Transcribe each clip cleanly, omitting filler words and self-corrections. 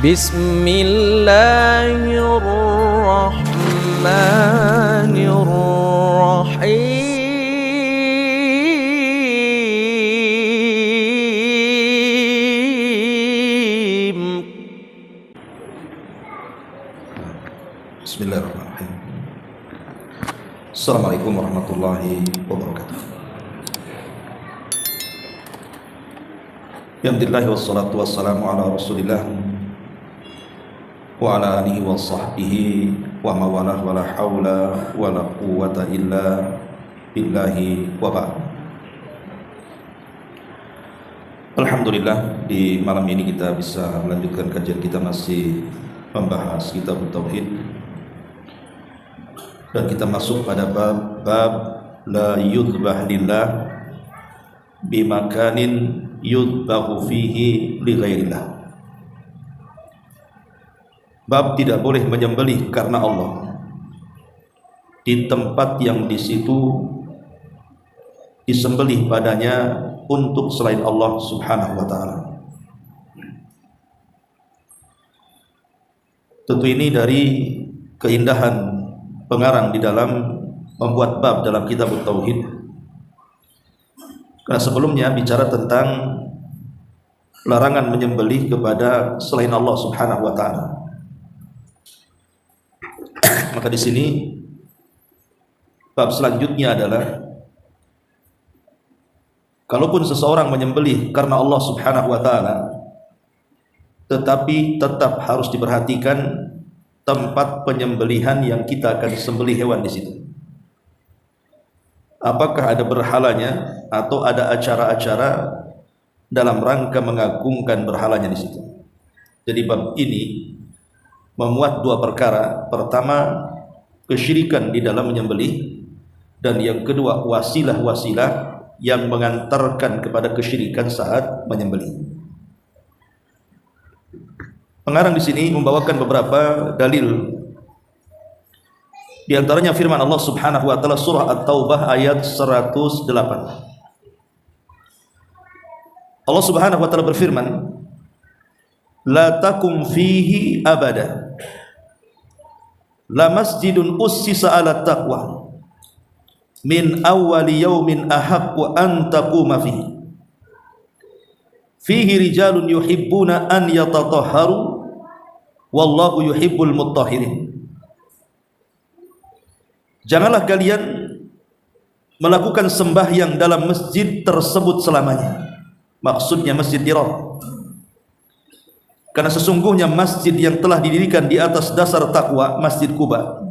بسم الله الرحمن الرحيم. بسم الله الرحمن الرحيم. السلام عليكم ورحمة الله وبركاته. Alhamdulillah wassalatu wassalamu ala rasulillah wa ala alihi wa sahbihi wa mawalah wa la hawla wa la quwwata illa billahi wa ba'd. Alhamdulillah, di malam ini kita bisa melanjutkan kajian kita, masih membahas kitab Tauhid, dan kita masuk pada bab la yudbah lillah bimakanin yudbahu fihi li ghairillah. Bab tidak boleh menyembelih karena Allah di tempat yang di situ disembelih padanya untuk selain Allah Subhanahu wa taala. Tentu ini dari keindahan pengarang di dalam membuat bab dalam kitab Tauhid. Karena sebelumnya bicara tentang larangan menyembelih kepada selain Allah Subhanahu wa taala. Maka di sini bab selanjutnya adalah kalaupun seseorang menyembelih karena Allah Subhanahu wa taala, tetapi tetap harus diperhatikan tempat penyembelihan yang kita akan sembelih hewan di situ. Apakah ada berhalanya atau ada acara-acara dalam rangka mengagungkan berhalanya di situ. Jadi bab ini memuat dua perkara. Pertama, kesyirikan di dalam menyembelih, dan yang kedua, wasilah-wasilah yang mengantarkan kepada kesyirikan saat menyembelih. Pengarang di sini membawakan beberapa dalil. Di antaranya firman Allah Subhanahu wa taala surah At-Taubah ayat 108. Allah Subhanahu wa taala berfirman, la takum fihi abada, la masjidun ussisa ala taqwa min awwali yaumin ahaqqu an taquma fihi fihi rijalun yuhibbuna an yatatahharu wallahu yuhibbul mutahhirin. Janganlah kalian melakukan sembahyang dalam masjid tersebut selamanya. Maksudnya Masjid Dirar. Karena sesungguhnya masjid yang telah didirikan di atas dasar takwa, Masjid Quba,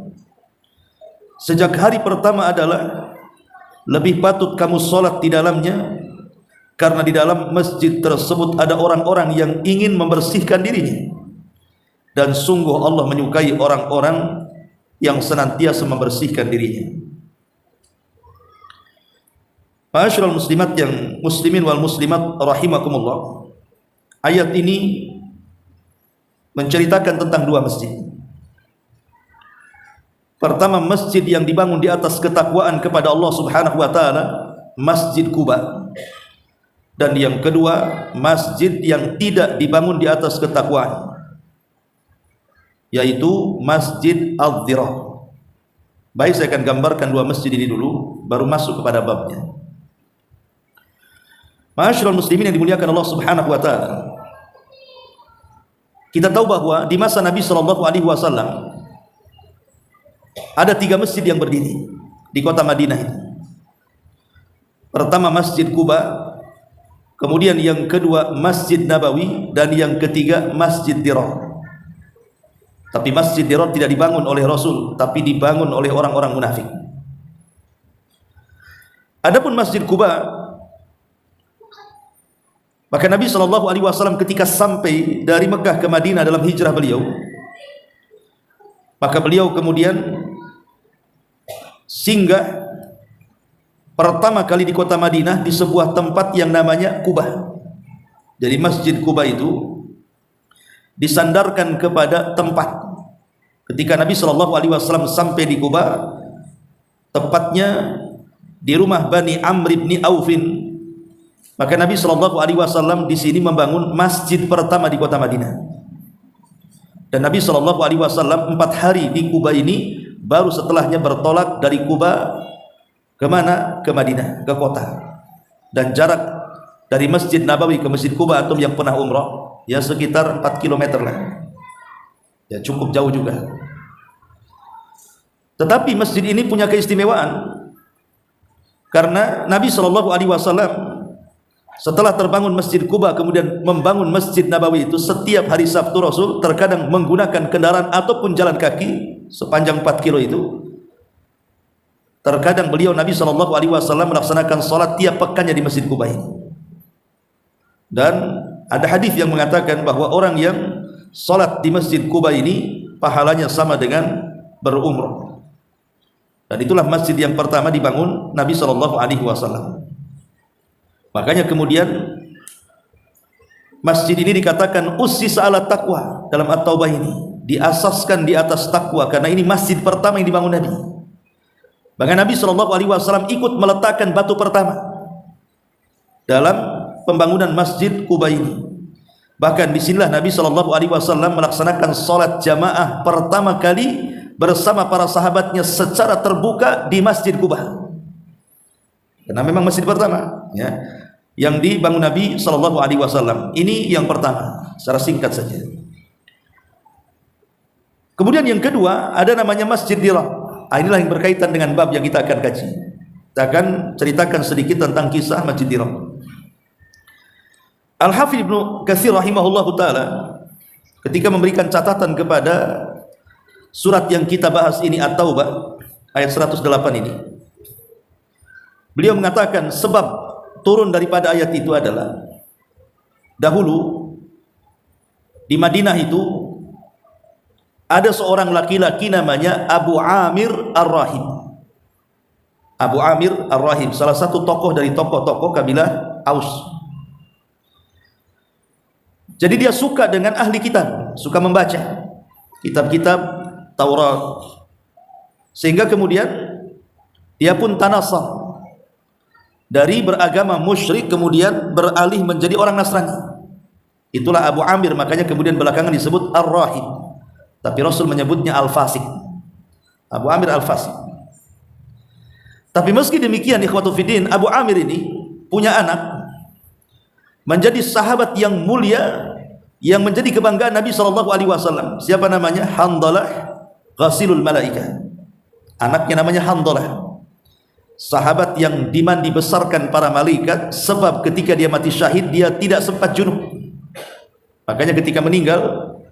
sejak hari pertama adalah lebih patut kamu sholat di dalamnya, karena di dalam masjid tersebut ada orang-orang yang ingin membersihkan dirinya, dan sungguh Allah menyukai orang-orang yang senantiasa membersihkan dirinya. Ma'asyiral muslimat yang muslimin wal muslimat rahimakumullah. Ayat ini menceritakan tentang dua masjid. Pertama, masjid yang dibangun di atas ketakwaan kepada Allah Subhanahu wa taala, Masjid Quba. Dan yang kedua, masjid yang tidak dibangun di atas ketakwaan, yaitu Masjid Al-Dhirar. Baik, saya akan gambarkan dua masjid ini dulu, baru masuk kepada babnya. Ma'asyiral muslimin yang dimuliakan Allah Subhanahu wa taala, kita tahu bahwa di masa Nabi sallallahu alaihi wasallam ada tiga masjid yang berdiri di kota Madinah ini. Pertama Masjid Quba, kemudian yang kedua Masjid Nabawi, dan yang ketiga Masjid Dhirar. Tapi Masjid Dhirar tidak dibangun oleh Rasul, tapi dibangun oleh orang-orang munafik. Adapun Masjid Quba, maka Nabi SAW ketika sampai dari Mekah ke Madinah dalam hijrah beliau, maka beliau kemudian singgah pertama kali di kota Madinah di sebuah tempat yang namanya Quba. Jadi Masjid Quba itu disandarkan kepada tempat. Ketika Nabi SAW sampai di Quba, tepatnya di rumah Bani Amr bin Aufin, maka Nabi SAW di sini membangun masjid pertama di kota Madinah. Dan Nabi SAW 4 hari di Kuba ini, baru setelahnya bertolak dari Kuba ke mana? Ke Madinah, ke kota. Dan jarak dari Masjid Nabawi ke Masjid Kuba, atau yang pernah umrah, ya sekitar 4 km lah. Ya cukup jauh juga. Tetapi masjid ini punya keistimewaan, karena Nabi SAW setelah terbangun Masjid Kuba kemudian membangun Masjid Nabawi itu, setiap hari Sabtu Rasul terkadang menggunakan kendaraan ataupun jalan kaki sepanjang 4 kilo itu. Terkadang beliau Nabi SAW melaksanakan sholat tiap pekannya di Masjid Kuba ini. Dan ada hadis yang mengatakan bahwa orang yang sholat di Masjid Kuba ini pahalanya sama dengan berumrah. Dan itulah masjid yang pertama dibangun Nabi SAW. Makanya kemudian masjid ini dikatakan ussisa ala taqwa dalam At-Taubah ini, diasaskan di atas takwa, karena ini masjid pertama yang dibangun Nabi. Bahkan Nabi SAW ikut meletakkan batu pertama dalam pembangunan Masjid Kuba ini. Bahkan disinilah Nabi SAW melaksanakan sholat jamaah pertama kali bersama para sahabatnya secara terbuka di Masjid Kuba. Karena memang masjid pertama, ya, yang dibangun Nabi SAW. Ini yang pertama, secara singkat saja. Kemudian yang kedua ada namanya Masjid Dira. Inilah yang berkaitan dengan bab yang kita akan kaji. Kita akan ceritakan sedikit tentang kisah Masjid Dira. Al-Hafidz Ibnu Katsir rahimahullah ta'ala ketika memberikan catatan kepada surat yang kita bahas ini, At-Taubah ayat 108 ini, beliau mengatakan sebab turun daripada ayat itu adalah dahulu di Madinah itu ada seorang laki-laki namanya Abu Amir Ar-Rahib. Abu Amir Ar-Rahib, salah satu tokoh dari tokoh-tokoh kabilah Aus. Jadi dia suka dengan ahli kitab, suka membaca kitab-kitab Taurat, sehingga kemudian dia pun tanasah dari beragama musyrik kemudian beralih menjadi orang Nasrani. Itulah Abu Amir, makanya kemudian belakangan disebut Ar-Rahib, tapi Rasul menyebutnya Al-Fasik. Abu Amir Al-Fasik. Tapi meski demikian, ikhwatu fiddin, Abu Amir ini punya anak menjadi sahabat yang mulia yang menjadi kebanggaan Nabi SAW. Siapa namanya? Handalah Ghasilul Malaikah. Anaknya namanya Handalah, sahabat yang dibesarkan para malaikat, sebab ketika dia mati syahid dia tidak sempat junub. Makanya ketika meninggal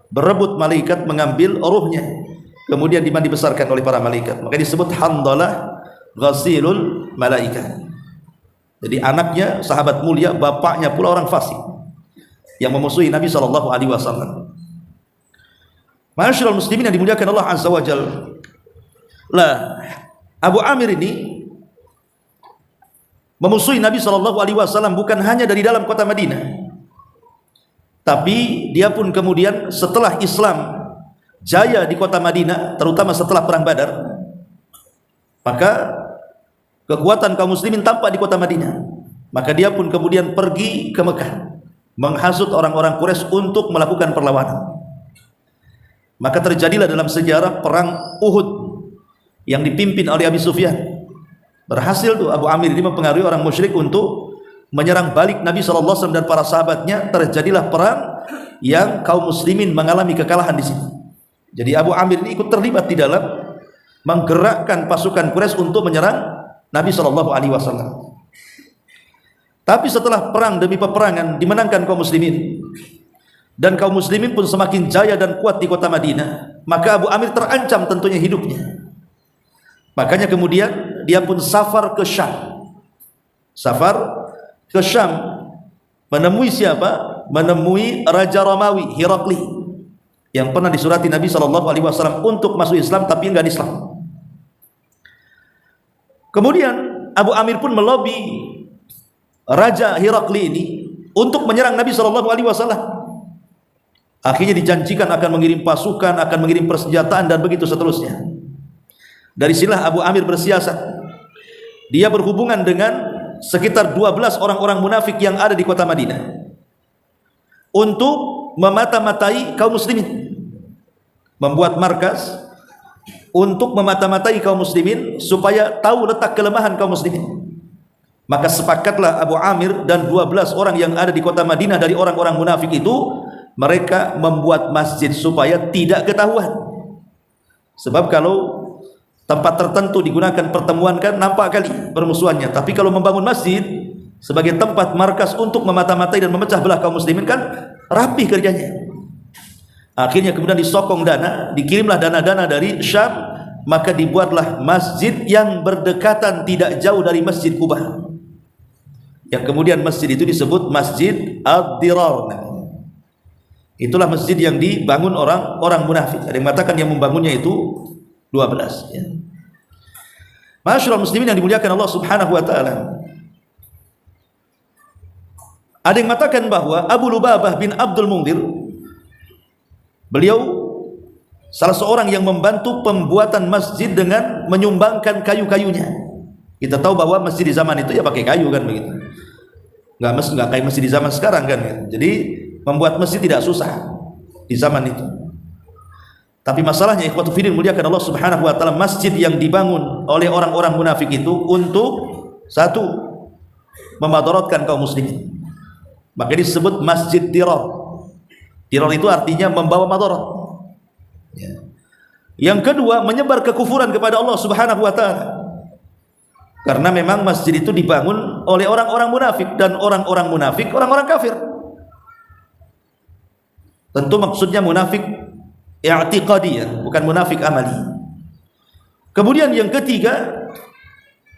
berebut malaikat mengambil ruhnya, kemudian dibesarkan oleh para malaikat. Maka disebut Handalah Ghasilul Malaikah. Jadi anaknya sahabat mulia, bapaknya pula orang fasik yang memusuhi Nabi SAW. Ma'asyiral muslimin yang dimuliakan Allah Azza wa Jalla. Lah, Abu Amir ini memusuhi Nabi SAW bukan hanya dari dalam kota Madinah, tapi dia pun kemudian setelah Islam jaya di kota Madinah, terutama setelah perang Badar, maka kekuatan kaum muslimin tampak di kota Madinah. Maka dia pun kemudian pergi ke Mekah menghasut orang-orang Quraisy untuk melakukan perlawanan. Maka terjadilah dalam sejarah perang Uhud yang dipimpin oleh Abi Sufyan. Berhasil tuh Abu Amir ini mempengaruhi orang musyrik untuk menyerang balik Nabi SAW dan para sahabatnya. Terjadilah perang yang kaum muslimin mengalami kekalahan di sini. Jadi Abu Amir ini ikut terlibat di dalam menggerakkan pasukan Quraisy untuk menyerang Nabi SAW. Tapi setelah perang demi peperangan dimenangkan kaum muslimin, dan kaum muslimin pun semakin jaya dan kuat di kota Madinah, maka Abu Amir terancam tentunya hidupnya. Makanya kemudian dia pun safar ke Syam. Safar ke Syam menemui siapa? Menemui Raja Romawi Herakli yang pernah disurati Nabi SAW untuk masuk Islam tapi enggak Islam. Kemudian Abu Amir pun melobi Raja Herakli ini untuk menyerang Nabi SAW. Akhirnya dijanjikan akan mengirim pasukan, akan mengirim persenjataan dan begitu seterusnya. Dari sinilah Abu Amir bersiasat. Dia berhubungan dengan sekitar 12 orang-orang munafik yang ada di kota Madinah untuk memata-matai kaum muslimin. membuat markas untuk memata-matai kaum muslimin supaya tahu letak kelemahan kaum muslimin. Maka sepakatlah Abu Amir dan 12 orang yang ada di kota Madinah dari orang-orang munafik itu, mereka membuat masjid supaya tidak ketahuan. Sebab kalau tempat tertentu digunakan pertemuan kan nampak kali permusuhannya, tapi kalau membangun masjid sebagai tempat markas untuk memata-matai dan memecah belah kaum muslimin kan rapi kerjanya. Akhirnya kemudian disokong dana, dikirimlah dana-dana dari Syam, maka dibuatlah masjid yang berdekatan tidak jauh dari Masjid Quba. Yang kemudian masjid itu disebut Masjid Ad-Dirar. Itulah masjid yang dibangun orang-orang munafik. Ada yang mengatakan yang membangunnya itu 12 ya. Masyaallah muslimin yang dimuliakan Allah Subhanahu wa taala. Ada yang mengatakan bahwa Abu Lubabah bin Abdul Munzir, beliau salah seorang yang membantu pembuatan masjid dengan menyumbangkan kayu-kayunya. Kita tahu bahwa masjid di zaman itu ya pakai kayu kan begitu. Enggak kayak masjid di zaman sekarang kan gitu. Jadi membuat masjid tidak susah di zaman itu. Tapi masalahnya ikhwatu fillah muliakan Allah Subhanahu wa taala, masjid yang dibangun oleh orang-orang munafik itu untuk satu, memadaratkan kaum muslimin. Maka disebut Masjid Dirar. Dirar itu artinya membawa madarat. Ya. Yang kedua, menyebar kekufuran kepada Allah Subhanahu wa taala. Karena memang masjid itu dibangun oleh orang-orang munafik, dan orang-orang munafik orang-orang kafir. Tentu maksudnya munafik i'tiqadi, bukan munafik amali. Kemudian yang ketiga,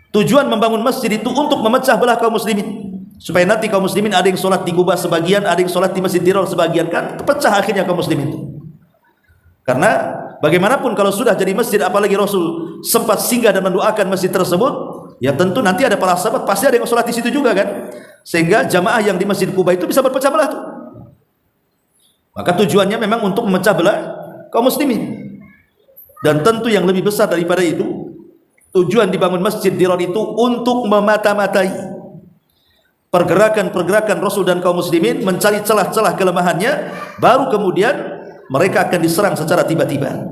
tujuan membangun masjid itu untuk memecah belah kaum muslimin, supaya nanti kaum muslimin ada yang sholat di Kuba sebagian, ada yang sholat di Masjid Dirar sebagian, kan pecah akhirnya kaum muslimin itu. Karena bagaimanapun kalau sudah jadi masjid, apalagi Rasul sempat singgah dan mendoakan masjid tersebut, ya tentu nanti ada para sahabat pasti ada yang sholat di situ juga kan, sehingga jamaah yang di Masjid Kuba itu bisa berpecah belah tuh. Maka tujuannya memang untuk memecah belah kaum muslimin. Dan tentu yang lebih besar daripada itu, tujuan dibangun Masjid Dirar itu untuk memata-matai pergerakan-pergerakan Rasul dan kaum muslimin, mencari celah-celah kelemahannya, baru kemudian mereka akan diserang secara tiba-tiba.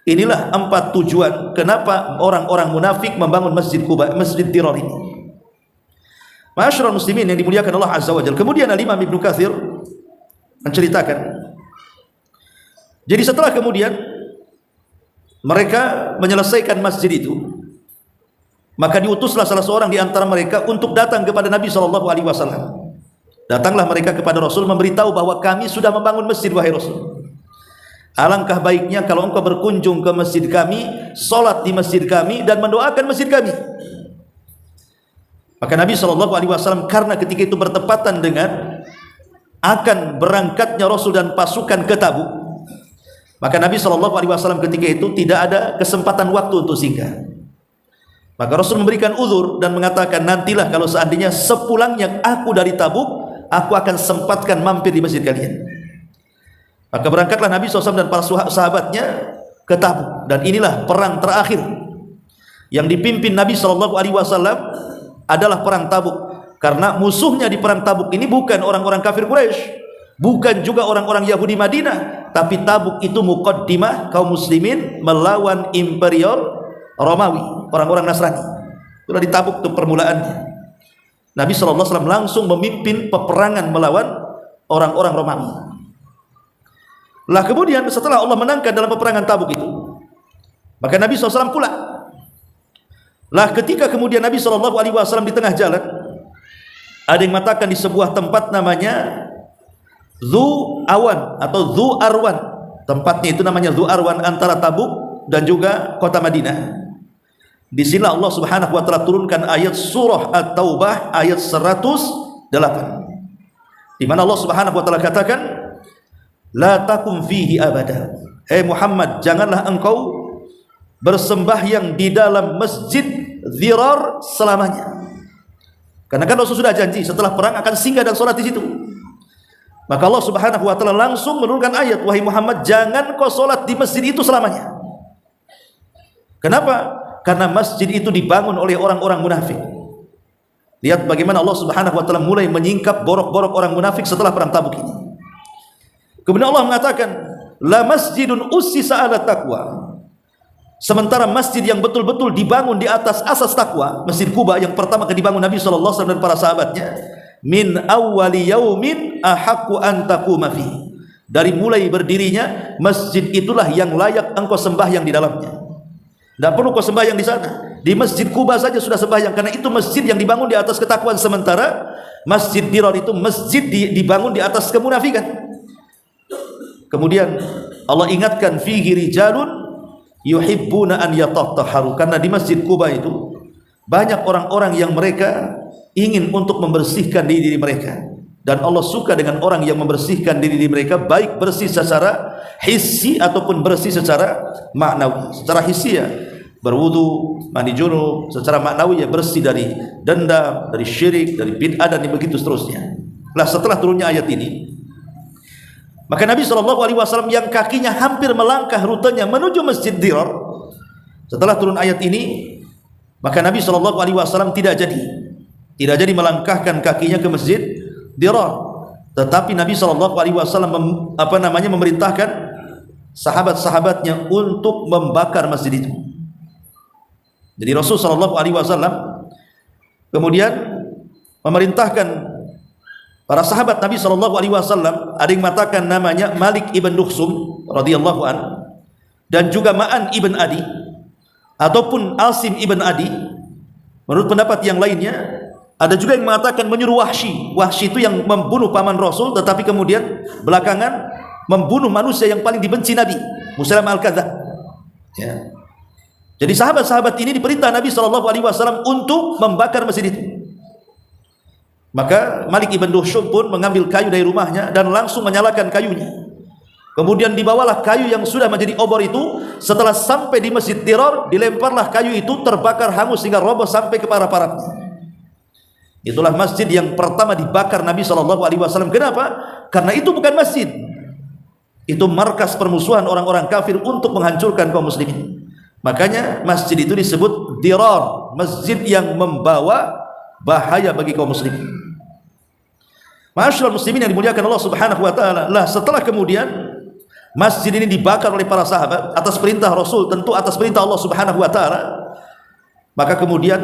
Inilah 4 tujuan kenapa orang-orang munafik membangun Masjid Quba, Masjid Dirar ini. Ma'asyiral muslimin yang dimuliakan Allah Azza wa Jalla. Kemudian Al-Imam Ibnu Katsir menceritakan, jadi setelah kemudian mereka menyelesaikan masjid itu, maka diutuslah salah seorang di antara mereka untuk datang kepada Nabi SAW. Datanglah mereka kepada Rasul memberitahu bahwa kami sudah membangun masjid, wahai Rasul. Alangkah baiknya kalau engkau berkunjung ke masjid kami, sholat di masjid kami, dan mendoakan masjid kami. Maka Nabi SAW karena ketika itu bertepatan dengan akan berangkatnya Rasul dan pasukan ke Tabuk, maka Nabi SAW ketika itu tidak ada kesempatan waktu untuk singgah. Maka Rasul memberikan uzur dan mengatakan, nantilah kalau seandainya sepulangnya aku dari Tabuk, aku akan sempatkan mampir di masjid kalian. Maka berangkatlah Nabi SAW dan para sahabatnya ke Tabuk, dan inilah perang terakhir yang dipimpin Nabi SAW adalah perang Tabuk. Karena musuhnya di perang Tabuk ini bukan orang-orang kafir Quraisy, bukan juga orang-orang Yahudi Madinah, tapi Tabuk itu muqaddimah kaum muslimin melawan imperial Romawi, orang-orang Nasrani. Itulah di Tabuk itu permulaannya. Nabi SAW langsung memimpin peperangan melawan orang-orang Romawi. Lah kemudian setelah Allah menangkan dalam peperangan Tabuk itu, maka Nabi SAW pulang. Lah ketika kemudian Nabi SAW di tengah jalan, ada yang mengatakan di sebuah tempat namanya Dzu Awan atau Dzu Arwan. Tempatnya itu namanya Dzu Arwan, antara Tabuk dan juga kota Madinah. Di sini Allah Subhanahu wa taala turunkan ayat surah At-Taubah ayat 108, di mana Allah Subhanahu wa taala katakan, la takum fihi abada. Hei Muhammad, janganlah engkau bersembahyang di dalam Masjid Dirar selamanya. Karena kan Rasul sudah janji setelah perang akan singgah dan sholat di situ. Maka Allah Subhanahu wa taala langsung menurunkan ayat, wahai Muhammad, jangan kau sholat di masjid itu selamanya. Kenapa? Karena masjid itu dibangun oleh orang-orang munafik. Lihat bagaimana Allah Subhanahu wa taala mulai menyingkap borok-borok orang munafik setelah perang Tabuk ini. Kemudian Allah mengatakan, la masjidun ussisa 'ala taqwa. Sementara masjid yang betul-betul dibangun di atas asas takwa, Masjid Quba yang pertama kali dibangun Nabi sallallahu alaihi wasallam dan para sahabatnya, min awwali yaumin ahaqqu an taquma fi. Dari mulai berdirinya masjid itulah yang layak engkau sembahyang di dalamnya. Tidak perlu kau sembahyang di sana. Di Masjid Quba saja sudah sembahyang, karena itu masjid yang dibangun di atas ketakwaan, sementara Masjid Dirar itu masjid dibangun di atas kemunafikan. Kemudian Allah ingatkan, fihi rijalun yuhibbuna an yatatahharu, karena di Masjid Quba itu banyak orang-orang yang mereka ingin untuk membersihkan diri mereka, dan Allah suka dengan orang yang membersihkan diri mereka, baik bersih secara hissi ataupun bersih secara maknawi. Secara hissi ya berwudu, mandi junub, secara maknawi ya bersih dari dendam, dari syirik, dari bid'ah, dan begitu seterusnya. Nah, setelah turunnya ayat ini, maka Nabi SAW yang kakinya hampir melangkah rutenya menuju Masjid Dirar, setelah turun ayat ini, maka Nabi SAW tidak jadi melangkahkan kakinya ke Masjid Dirar, tetapi Nabi SAW memerintahkan sahabat-sahabatnya untuk membakar masjid itu. Jadi Rasul SAW kemudian memerintahkan para sahabat Nabi SAW, ada yang mengatakan namanya Malik ibn Dukhsum radhiyallahu an, dan juga Ma'an ibn Adi ataupun Asim ibn Adi. Menurut pendapat yang lainnya, ada juga yang mengatakan menyuruh Wahsy itu yang membunuh paman Rasul, tetapi kemudian belakangan membunuh manusia yang paling dibenci Nabi, Musailamah al-Kadzdzab. Ya. Jadi sahabat-sahabat ini diperintah Nabi SAW untuk membakar masjid itu. Maka Malik ibn Dukhsum pun mengambil kayu dari rumahnya dan langsung menyalakan kayunya. Kemudian dibawalah kayu yang sudah menjadi obor itu. Setelah sampai di Masjid Dirar, dilemparlah kayu itu, terbakar hangus hingga roboh sampai ke para-paratnya. Itulah masjid yang pertama dibakar Nabi SAW. Kenapa? Karena itu bukan masjid, itu markas permusuhan orang-orang kafir untuk menghancurkan kaum muslimin. Makanya masjid itu disebut Dirar, masjid yang membawa bahaya bagi kaum muslimin. Ma'asyiral muslimin yang dimuliakan Allah Subhanahu wa taala. Lah, setelah kemudian masjid ini dibakar oleh para sahabat atas perintah Rasul, tentu atas perintah Allah Subhanahu wa taala, maka kemudian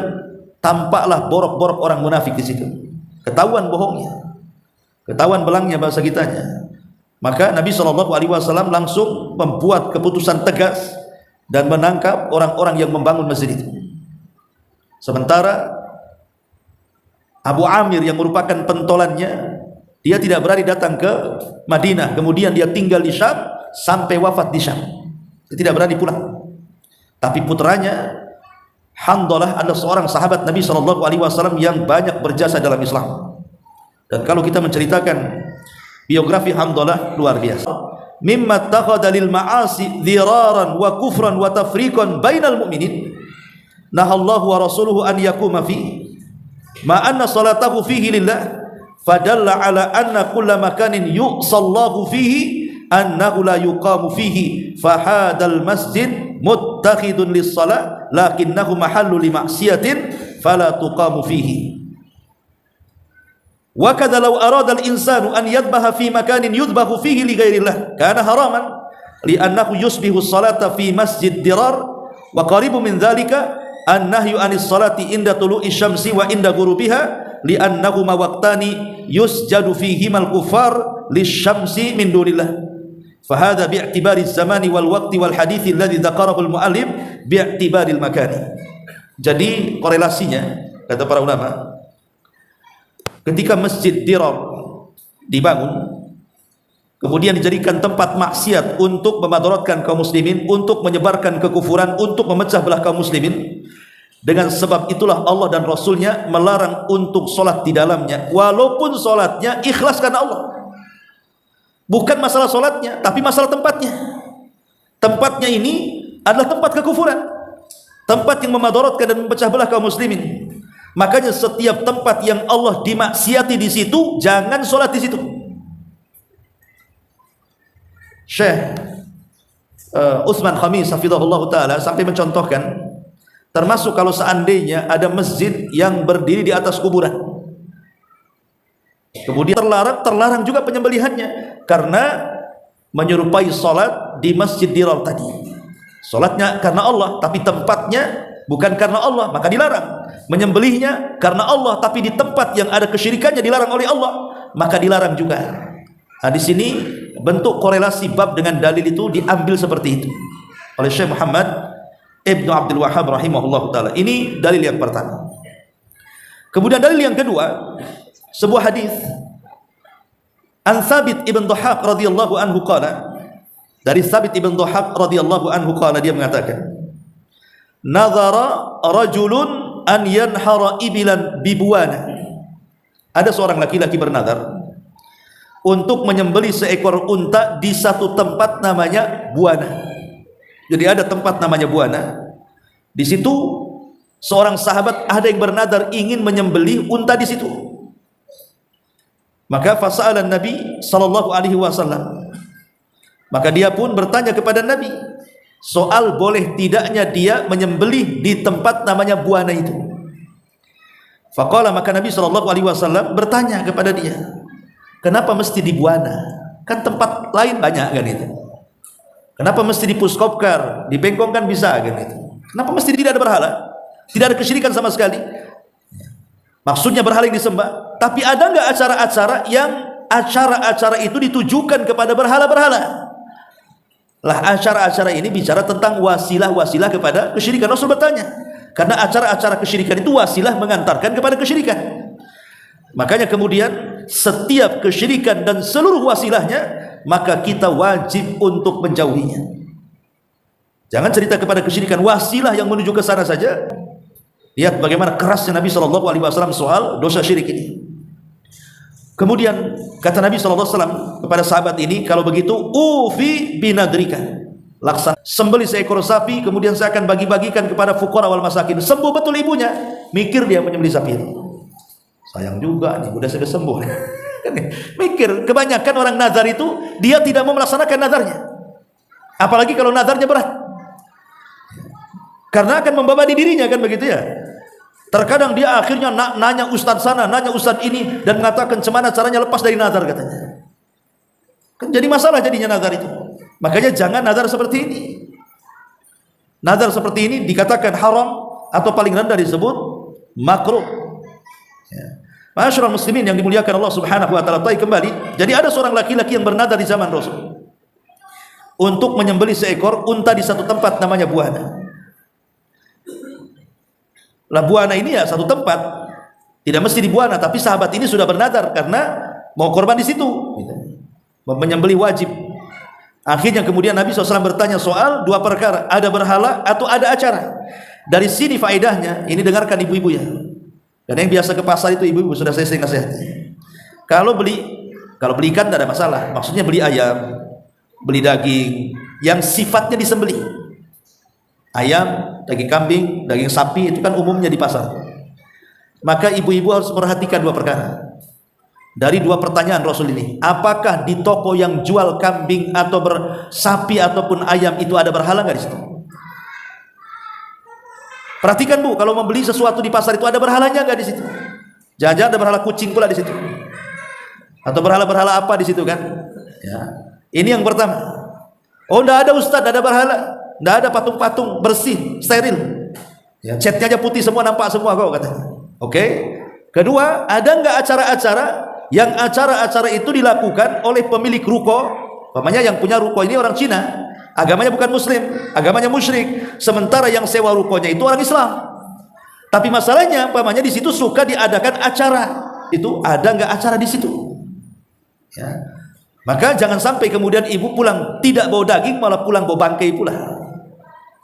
tampaklah borok-borok orang munafik di situ. Ketahuan bohongnya, ketahuan belangnya bahasa kitanya. Maka Nabi SAW langsung membuat keputusan tegas dan menangkap orang-orang yang membangun masjid itu. Sementara Abu Amir yang merupakan pentolannya, dia tidak berani datang ke Madinah, kemudian dia tinggal di Syam sampai wafat di Syam. Dia tidak berani pulang. Tapi putranya Handalah adalah seorang sahabat Nabi SAW yang banyak berjasa dalam Islam. Dan kalau kita menceritakan biografi Handalah, luar biasa. Mimma takhadha lil ma'asi dhiraran wa kufran wa tafriqan bainal mu'minin, nahallahu wa rasuluhu an yakuma fi ma anna salatahu fihi lillah, fadalla ala anna kulla makanin yu'sallahu fihi annahu la yuqamu fihi, fahadal masjid muttakhidun lis-salah lakinnahu mahallu li ma'siyatin fala tuqamu fihi. Wa kadza law arada al-insanu an yadhbaha fi makanin yudhbahu fihi li ghairillah kana haraman li'annahu yusbihu as-salata fi Masjid Dirar, wa qaribu min dhalika an-nahyu anis salati inda tulu'i syamsi wa inda ghurubiha li'annahuma waqtani yusjadu fihima al-kuffar lisyamsi min dunillah. Fahadha bi'tibari az-zamani wal waqti wal hadithi alladhi dzakarahu al-mu'allif bi'tibari al-makani. Jadi korelasinya, kata para ulama, ketika Masjid Dirar dibangun, kemudian dijadikan tempat maksiat untuk memadaratkan kaum muslimin, untuk menyebarkan kekufuran, untuk memecah belah kaum muslimin, dengan sebab itulah Allah dan Rasulnya melarang untuk solat di dalamnya, walaupun solatnya ikhlas karena Allah. Bukan masalah solatnya, tapi masalah tempatnya. Tempatnya ini adalah tempat kekufuran, tempat yang memadaratkan dan memecah belah kaum muslimin. Makanya setiap tempat yang Allah dimaksiati di situ, jangan sholat di situ. Syekh Utsman Khamis hafizahullah taala sampai mencontohkan, termasuk kalau seandainya ada masjid yang berdiri di atas kuburan, kemudian terlarang juga penyembelihannya, karena menyerupai salat di Masjid Dirar tadi. Salatnya karena Allah, tapi tempatnya bukan karena Allah, maka dilarang. Menyembelihnya karena Allah, tapi di tempat yang ada kesyirikannya dilarang oleh Allah, maka dilarang juga. Nah, di sini bentuk korelasi bab dengan dalil itu diambil seperti itu oleh Syekh Muhammad Ibnu Abdul Wahhab rahimahullah taala. Ini dalil yang pertama. Kemudian dalil yang kedua, sebuah hadis An Thabit ibn Dhahhak radhiyallahu anhu qala, dari Thabit ibn Dhahhak radhiyallahu anhu qala, dia mengatakan, "Nadhara rajulun an yanhara ibilan bibuana." Ada seorang laki-laki bernazar untuk menyembelih seekor unta di satu tempat namanya Buana. Jadi ada tempat namanya Buana. Di situ seorang sahabat ada yang bernazar ingin menyembelih unta di situ. Maka fasa'ala Nabi sallallahu alaihi wasallam. Maka dia pun bertanya kepada Nabi soal boleh tidaknya dia menyembelih di tempat namanya Buana itu. Faqala, maka Nabi sallallahu alaihi wasallam bertanya kepada dia, kenapa mesti di Buana? Kan tempat lain banyak kan itu. Kenapa mesti di Puskopkar, di Bengkong kan bisa kan itu. Kenapa mesti tidak ada berhala? Tidak ada kesyirikan sama sekali. Maksudnya berhala yang disembah. Tapi ada enggak acara-acara yang acara-acara itu ditujukan kepada berhala-berhala? Lah, acara-acara ini bicara tentang wasilah-wasilah kepada kesyirikan. Rasul bertanya, karena acara-acara kesyirikan itu wasilah mengantarkan kepada kesyirikan. Makanya kemudian setiap kesyirikan dan seluruh wasilahnya, maka kita wajib untuk menjauhinya. Jangan cerita kepada kesyirikan, wasilah yang menuju ke sana saja. Lihat bagaimana kerasnya Nabi SAW soal dosa syirik ini. Kemudian kata Nabi SAW kepada sahabat ini, kalau begitu ufi binadrika, laksana sembelih seekor sapi, kemudian saya akan bagi-bagikan kepada fuqara wal masakin. Sembuh betul ibunya, mikir dia menyembelih sapi itu. Sayang juga nih, udah sudah sembuh. Mikir, kebanyakan orang nazar itu dia tidak mau melaksanakan nazarnya, apalagi kalau nazarnya berat, karena akan membebani dirinya kan begitu ya. Terkadang dia akhirnya nanya ustadz sana, nanya ustadz ini, dan mengatakan cemana caranya lepas dari nazar katanya. Kan jadi masalah jadinya nazar itu. Makanya jangan nazar seperti ini. Nazar seperti ini dikatakan haram atau paling rendah disebut makruh. Ya. Ma'asyiral muslimin yang dimuliakan Allah Subhanahu wa taala, kembali. Jadi ada seorang laki-laki yang bernazar di zaman Rasul untuk menyembelih seekor unta di satu tempat namanya Buana. Lah, Buana ini ya satu tempat, tidak mesti di Buana, tapi sahabat ini sudah bernazar karena mau korban di situ, menyembelih wajib. Akhirnya kemudian Nabi SAW bertanya soal dua perkara, ada berhala atau ada acara. Dari sini faedahnya, ini dengarkan ibu-ibu ya. Dan yang biasa ke pasar itu ibu-ibu, sudah saya sering nasihati. Kalau beli ikan tidak ada masalah, maksudnya beli ayam, beli daging yang sifatnya disembelih. Ayam, daging kambing, daging sapi itu kan umumnya di pasar. Maka ibu-ibu harus perhatikan dua perkara. Dari dua pertanyaan Rasul ini, apakah di toko yang jual kambing atau sapi ataupun ayam itu ada berhala nggak di situ? Perhatikan Bu, kalau membeli sesuatu di pasar itu ada berhalanya nggak di situ? Jangan-jangan ada berhala kucing pula di situ, atau berhala-berhala apa di situ kan? Ya. Ini yang pertama. Oh, nggak ada Ustadz, nggak ada berhala. Tidak ada patung-patung, bersih, steril. Ya, catnya aja putih semua, nampak semua kok katanya. Oke. Kedua, ada enggak acara-acara yang acara-acara itu dilakukan oleh pemilik ruko? Umpamanya yang punya ruko ini orang Cina, agamanya bukan Muslim, agamanya musyrik. Sementara yang sewa rukonya itu orang Islam. Tapi masalahnya, umpamanya di situ suka diadakan acara. Itu ada enggak acara di situ? Ya. Maka jangan sampai kemudian ibu pulang tidak bawa daging, malah pulang bawa bangkai pula.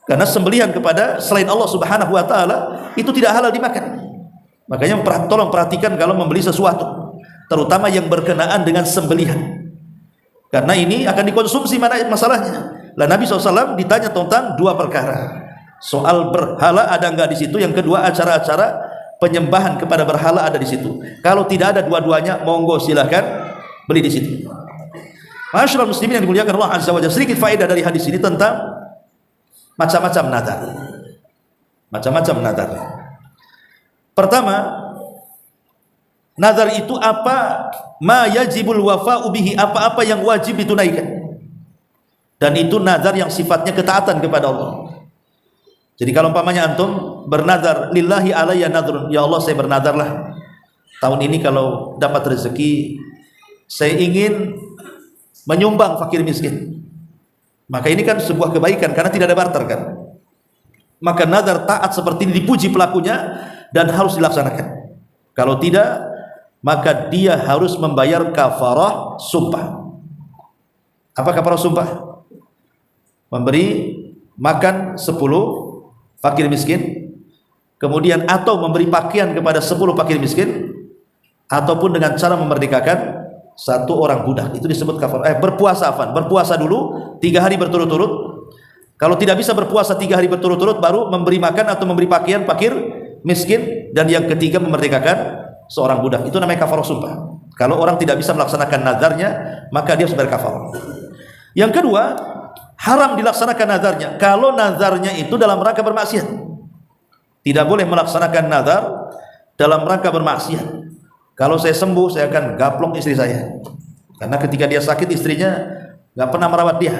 Karena sembelihan kepada selain Allah Subhanahu wa taala itu tidak halal dimakan. Makanya tolong perhatikan kalau membeli sesuatu, terutama yang berkenaan dengan sembelihan. Karena ini akan dikonsumsi, mana masalahnya. Lah Nabi SAW ditanya tentang dua perkara. Soal berhala ada enggak di situ? Yang kedua, acara-acara penyembahan kepada berhala ada di situ. Kalau tidak ada dua-duanya, monggo silahkan beli di situ. Ma'asyiral muslimin yang dimuliakan Allah Azza wa Jalla, sedikit faedah dari hadis ini tentang macam-macam nazar. Macam-macam nazar. Pertama, nazar itu apa? Ma yajibul wafa'u bihi, apa-apa yang wajib ditunaikan. dan itu nazar yang sifatnya ketaatan kepada Allah. Jadi kalau umpamanya antum bernazar, lillahi alayya nadrun, ya Allah saya bernazarlah tahun ini kalau dapat rezeki saya ingin menyumbang fakir miskin. Maka ini kan sebuah kebaikan karena tidak ada barter kan. Maka nazar taat seperti ini dipuji pelakunya dan harus dilaksanakan. Kalau tidak, maka dia harus membayar kafarah sumpah. Apa kafarah sumpah? Memberi makan 10 fakir miskin, kemudian atau memberi pakaian kepada 10 fakir miskin, ataupun dengan cara memerdekakan 1 orang budak. Itu disebut kafarah. Berpuasa dulu 3 hari berturut-turut. Kalau tidak bisa berpuasa 3 hari berturut-turut, baru memberi makan atau memberi pakaian fakir miskin, dan yang ketiga memerdekakan seorang budak. Itu namanya kafarah sumpah. Kalau orang tidak bisa melaksanakan nazarnya, maka dia harus berkafarah. Yang kedua, haram dilaksanakan nazarnya kalau nazarnya itu dalam rangka bermaksiat. Tidak boleh melaksanakan nazar dalam rangka bermaksiat. Kalau saya sembuh, saya akan gaplok istri saya, karena ketika dia sakit istrinya nggak pernah merawat dia.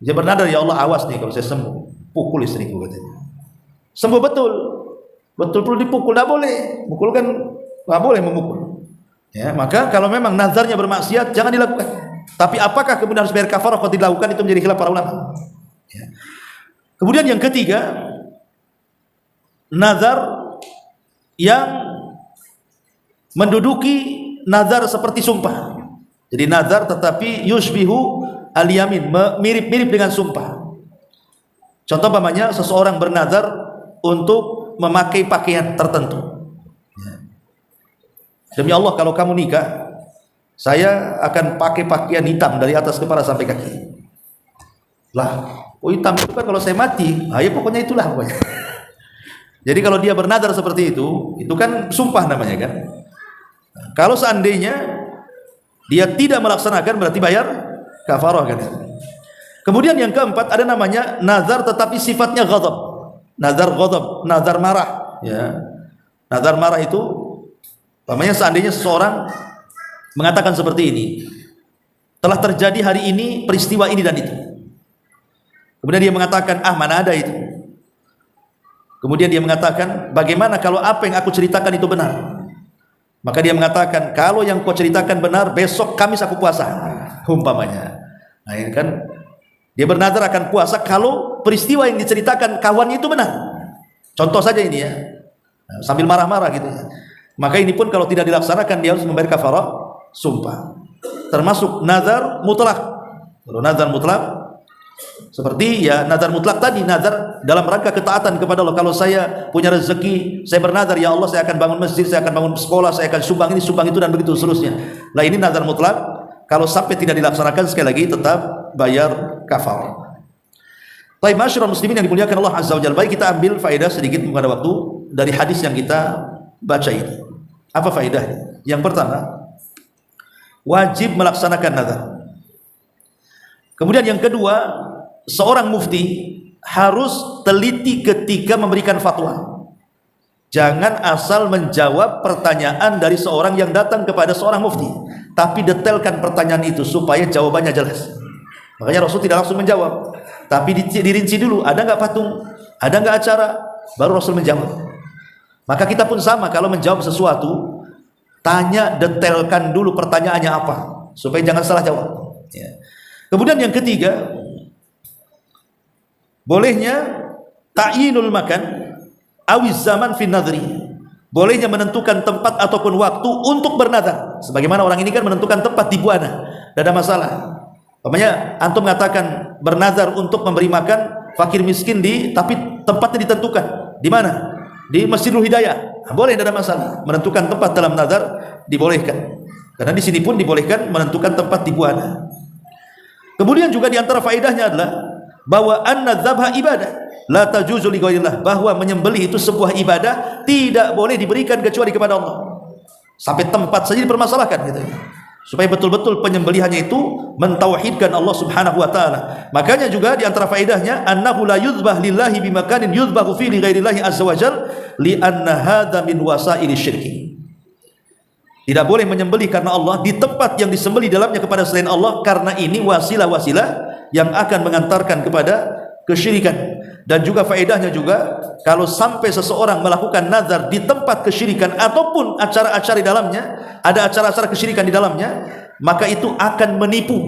Dia bernadar, ya Allah awas nih kalau saya sembuh, pukul istriku katanya. Sembuh betul dipukul, nggak boleh. Mukul kan nggak boleh memukul. Ya, maka kalau memang nazarnya bermaksiat jangan dilakukan. Tapi apakah kemudian harus bayar kafarah kalau dilakukan, itu menjadi khilaf para ulama. Ya. Kemudian yang ketiga, nazar yang menduduki nazar seperti sumpah. Jadi nazar tetapi yushbihu al-yamin, mirip-mirip dengan sumpah. Contoh umpamanya seseorang bernazar untuk memakai pakaian tertentu. Demi Allah kalau kamu nikah, saya akan pakai pakaian hitam dari atas kepala sampai kaki. Lah, hitam itu kan kalau saya mati, ya pokoknya itulah pokoknya. Jadi kalau dia bernazar seperti itu kan sumpah namanya kan. Kalau seandainya dia tidak melaksanakan, berarti bayar kafarah kan. Kemudian yang keempat ada namanya nazar tetapi sifatnya ghadab. Nazar ghadab, nazar marah, ya. Nazar marah itu namanya seandainya seseorang mengatakan seperti ini, telah terjadi hari ini peristiwa ini dan itu. Kemudian dia mengatakan, mana ada itu. Kemudian dia mengatakan, bagaimana kalau apa yang aku ceritakan itu benar? Maka dia mengatakan, kalau yang kau ceritakan benar, besok Kamis aku puasa, umpamanya. Nah ini kan dia bernazar akan puasa kalau peristiwa yang diceritakan kawannya itu benar. Contoh saja ini ya, sambil marah-marah gitu ya. Maka ini pun kalau tidak dilaksanakan, dia harus membayar kafarah sumpah. Termasuk nazar mutlak. Kalau nazar mutlak seperti ya nazar mutlak tadi, nazar dalam rangka ketaatan kepada Allah. Kalau saya punya rezeki, saya bernazar, ya Allah saya akan bangun masjid, saya akan bangun sekolah, saya akan sumbang ini, sumbang itu, dan begitu seterusnya. Nah ini nazar mutlak. Kalau sampai tidak dilaksanakan, sekali lagi tetap bayar kafarah. Baik, masyarakat muslimin yang dimuliakan Allah Azza wa Jalla, baik kita ambil faedah sedikit pada waktu dari hadis yang kita baca ini. Apa faedahnya? Yang pertama, wajib melaksanakan nazar. Kemudian yang kedua, seorang mufti harus teliti ketika memberikan fatwa. Jangan asal menjawab pertanyaan dari seorang yang datang kepada seorang mufti, tapi detailkan pertanyaan itu supaya jawabannya jelas. Makanya Rasul tidak langsung menjawab, tapi dirinci dulu, ada nggak patung, ada nggak acara, baru Rasul menjawab. Maka kita pun sama, kalau menjawab sesuatu, tanya, detailkan dulu pertanyaannya apa, supaya jangan salah jawab. Ya. Kemudian yang ketiga, bolehnya ta'yinul makan awiz zaman fin nadri. Bolehnya menentukan tempat ataupun waktu untuk bernazar. Sebagaimana orang ini kan menentukan tempat di Buana, tidak ada masalah. Umpamanya antum mengatakan bernazar untuk memberi makan fakir miskin tapi tempatnya ditentukan. Di mana? Di Masjidul Hidayah. Nah, boleh, tidak ada masalah. Menentukan tempat dalam nazar dibolehkan. Karena di sini pun dibolehkan menentukan tempat di Buana. Kemudian juga di antara faedahnya adalah bahwa an-nadzabha ibadah la tajuzu li ghairillah, bahwa menyembelih itu sebuah ibadah, tidak boleh diberikan kecuali kepada Allah. Sampai tempat saja dipermasalahkan gitu. Supaya betul-betul penyembelihannya itu mentauhidkan Allah Subhanahu wa taala. Makanya juga di antara faedahnya annahu la yuzbah lillahi bimakanin yuzbahu fi li ghairillahi azza wajal li anna hadza min wasaili syirki. Tidak boleh menyembelih karena Allah di tempat yang disembelih dalamnya kepada selain Allah, karena ini wasilah-wasilah yang akan mengantarkan kepada kesyirikan. Dan juga faedahnya juga, kalau sampai seseorang melakukan nazar di tempat kesyirikan ataupun acara-acara di dalamnya, ada acara-acara kesyirikan di dalamnya, maka itu akan menipu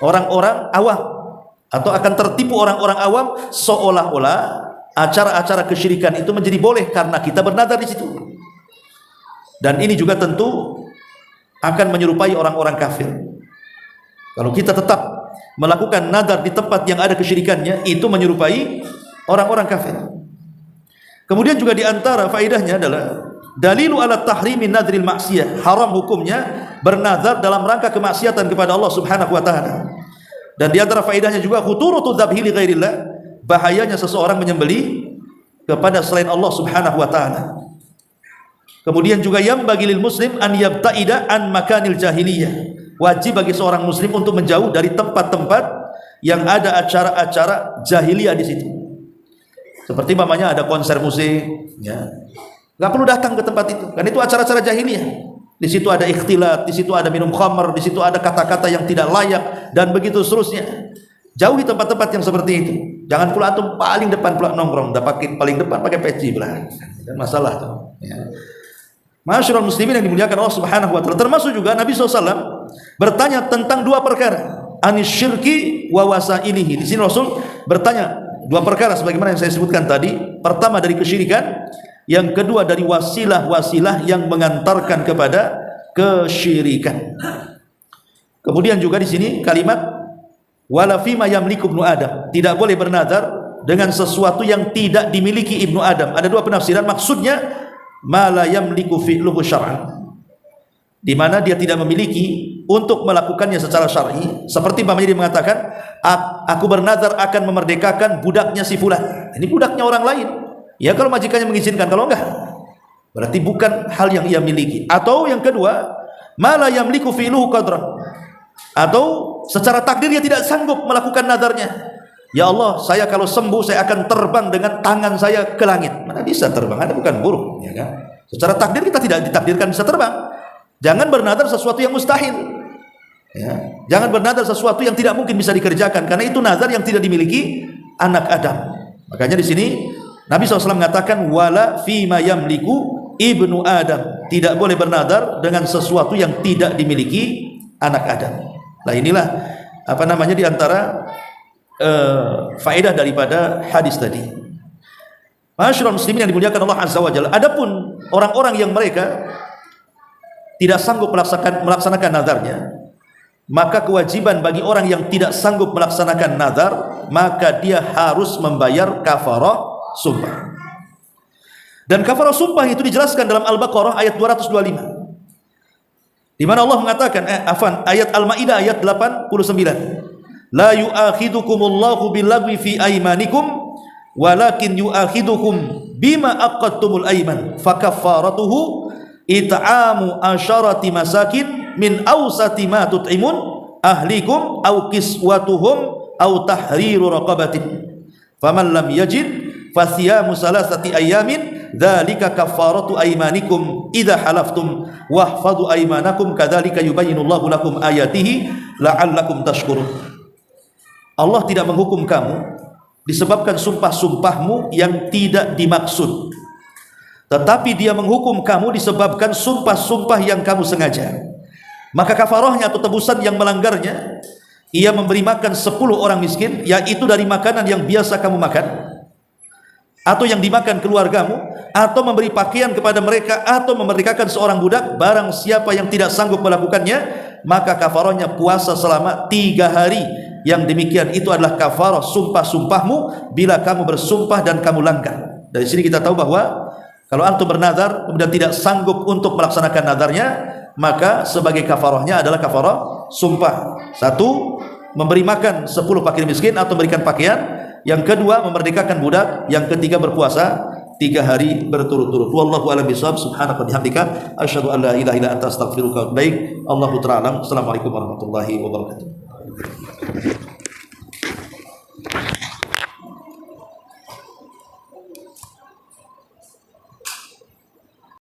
orang-orang awam, atau akan tertipu orang-orang awam seolah-olah acara-acara kesyirikan itu menjadi boleh karena kita bernazar di situ. Dan ini juga tentu akan menyerupai orang-orang kafir. Kalau kita tetap melakukan nazar di tempat yang ada kesyirikannya, itu menyerupai orang-orang kafir. Kemudian juga di antara faedahnya adalah dalilu ala tahrimin nadril maksiyah, haram hukumnya bernazar dalam rangka kemaksiatan kepada Allah Subhanahu wa taala. Dan di antara faedahnya juga khuturatu dzabhi li ghairillah, bahayanya seseorang menyembelih kepada selain Allah Subhanahu wa taala. Kemudian juga yang bagi lil muslim an yabtaida an makanil jahiliyah, wajib bagi seorang muslim untuk menjauh dari tempat-tempat yang ada acara-acara jahiliyah di situ. Seperti mamanya ada konser musik, ya, nggak perlu datang ke tempat itu, kan itu acara-acara jahiliyah. Di situ ada ikhtilat, di situ ada minum khamr, di situ ada kata-kata yang tidak layak, dan begitu seterusnya. Jauhi tempat-tempat yang seperti itu. Jangan pula antum paling depan pula nongkrong, paling depan pakai peci belah, dan masalah tuh. Ya. Masyarul muslimin yang dimuliakan Allah Subhanahu wa taala, termasuk juga Nabi SAW bertanya tentang dua perkara, anis syirki wa wasailihi. Di sini Rasul bertanya dua perkara sebagaimana yang saya sebutkan tadi. Pertama dari kesyirikan, yang kedua dari wasilah-wasilah yang mengantarkan kepada kesyirikan. Kemudian juga di sini kalimat wala fima yamliku ibnu Adam, tidak boleh bernazar dengan sesuatu yang tidak dimiliki ibnu Adam. Ada dua penafsiran, maksudnya ma la yamliku fi'luhu syar'an, di mana dia tidak memiliki untuk melakukannya secara syar'i. Seperti umpamanya dia mengatakan, aku bernazar akan memerdekakan budaknya si fulan. Ini budaknya orang lain. Ya kalau majikannya mengizinkan, kalau enggak berarti bukan hal yang ia miliki. Atau yang kedua, ma la yamliku fi'luhu qadran, atau secara takdir dia tidak sanggup melakukan nazarnya. Ya Allah, saya kalau sembuh saya akan terbang dengan tangan saya ke langit. Mana bisa terbang? Anda bukan burung, ya kan? Secara takdir kita tidak ditakdirkan bisa terbang. Jangan bernazar sesuatu yang mustahil. Ya. Jangan bernazar sesuatu yang tidak mungkin bisa dikerjakan, karena itu nazar yang tidak dimiliki anak Adam. Makanya di sini Nabi SAW mengatakan wala fima yamliku ibnu Adam, tidak boleh bernazar dengan sesuatu yang tidak dimiliki anak Adam. Nah inilah apa namanya di antara faedah daripada hadis tadi. Masyarul muslimin yang dimuliakan Allah Azza wa Jalla. Adapun orang-orang yang mereka tidak sanggup melaksanakan nazarnya, maka kewajiban bagi orang yang tidak sanggup melaksanakan nazar, maka dia harus membayar kafarah sumpah. Dan kafarah sumpah itu dijelaskan dalam Al-Baqarah ayat 225, di mana Allah mengatakan ayat Al-Maidah ayat 89, la yu'akhidukumullahu billagwi fi aymanikum walakin yu'akhidukum bima aqadtumul ayman fakaffaratuhu it'amu asyarati masakin min awsati ma tut'imun ahlikum aw kiswatuhum aw tahriru raqabatin faman lam yajid fasiyamu salasati ayamin dzalika kaffaratu aymanikum idza halaftum wahfadhu aymanakum kadzalika yubayyinullahu lakum ayatihi la'allakum tashkurun. Allah tidak menghukum kamu disebabkan sumpah-sumpahmu yang tidak dimaksud, tetapi dia menghukum kamu disebabkan sumpah-sumpah yang kamu sengaja. Maka kafarahnya atau tebusan yang melanggarnya, ia memberi makan 10 orang miskin, yaitu dari makanan yang biasa kamu makan atau yang dimakan keluargamu, atau memberi pakaian kepada mereka, atau memerdekakan seorang budak. Barang siapa yang tidak sanggup melakukannya, maka kafarahnya puasa selama 3 hari. Yang demikian itu adalah kafarah sumpah-sumpahmu bila kamu bersumpah dan kamu langgar. Dari sini kita tahu bahwa kalau antum bernazar kemudian tidak sanggup untuk melaksanakan nazarnya, maka sebagai kafarahnya adalah kafarah sumpah. Satu, memberi makan 10 fakir miskin atau memberikan pakaian. Yang kedua, memerdekakan budak. Yang ketiga, berpuasa 3 hari berturut-turut. Wallahu a'lam bishawab. Subhanaka wa bihamdika asyhadu an la ilaha illa anta astaghfiruka wa atubu ilaik. Allahu ta'ala. Assalamualaikum warahmatullahi wabarakatuh.